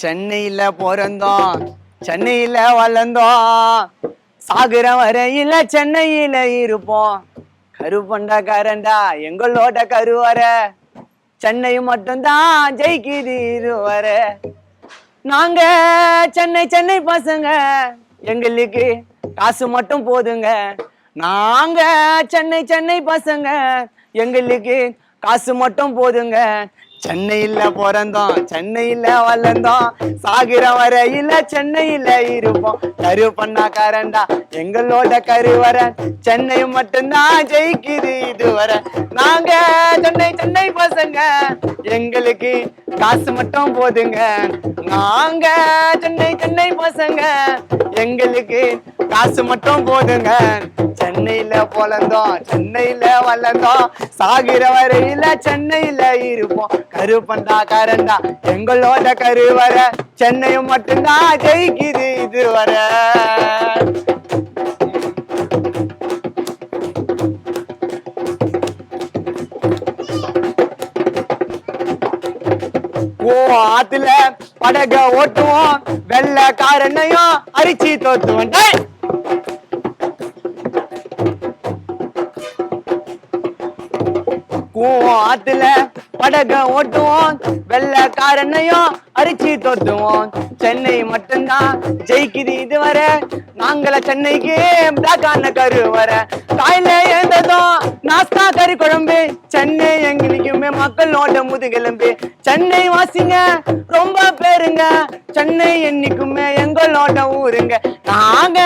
சென்னையில பிறந்தோம், சென்னையில வளர்ந்தோம், சாகுற வரையில சென்னையில இருப்போம். கருப்பண்டாக்காரண்டா எங்களோட கருவற, சென்னை மட்டும்தான் ஜெயிக்குது இதுவர. நாங்க சென்னை சென்னை பசங்க, எங்களுக்கு காசு மட்டும் போதுங்க. நாங்க சென்னை சென்னை பசங்க, எங்களுக்கு காசு மட்டும் போதுங்க. சென்னையில பிறந்தோம், சென்னையில வளர்ந்தோம், சாகிற வரையில சென்னையில இருப்போம். கருப்பண்ணாக்காரண்டா எங்களோட கருவற, சென்னை மட்டும்தான் ஜெயிக்குது இதுவரை. நாங்க சென்னை சென்னை பசங்க, எங்களுக்கு காசு மட்டும் போதுங்க. நாங்க சென்னை சென்னை பசங்க, எங்களுக்கு காசு மட்டும் போதுங்க. சென்னையில பிறந்தோம், சென்னையில வளர்ந்தோம், சாகிற வரையில சென்னையில இருப்போம். கருப்பண்டாக்காரண்டா எங்களோட கருவற, சென்னையும் மட்டும்தான் ஜெயிக்குது இதுவரை. ஆத்துல படக ஓட்டுவோம், வெள்ளக்காரனையும் அரிச்சி தோத்துவோம். ஆத்துல படக ஓட்டுவோம், வெள்ளக்காரனையும் அரிச்சி தோத்துவோம். சென்னை மட்டும்தான் ஜெயிக்குது இதுவரை. நாங்கள சென்னைக்கு பிளாக்கான கருவற, காயில ஏந்ததும் நாஸ்தா கறி குழம்பு. சென்னை எங்களுக்குமே மக்களோட முதுகெலும்பு. சென்னை வாசிங்க ரொம்ப பேருங்க, சென்னை என்னைக்குமே எங்களோட ஊருங்க. நாங்க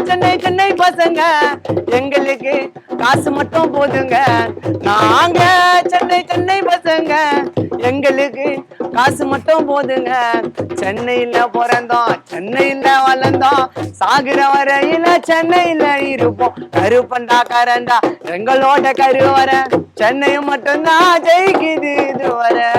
சென்னை சென்னை பசங்க, எங்களுக்கு காசு மட்டும் போதுங்க. நாங்க சென்னை சென்னை பசங்க, எங்களுக்கு காசு மட்டும் போதுங்க. சென்னையில பிறந்தோம், சென்னையில வளர்ந்தோம், சாகுற வரையில சென்னையில இருப்போம். கருப்பண்டாக்காரண்டா எங்களோட கருவற, சென்னையும் மட்டும்தான் ஜெயிக்குது இதுவரை.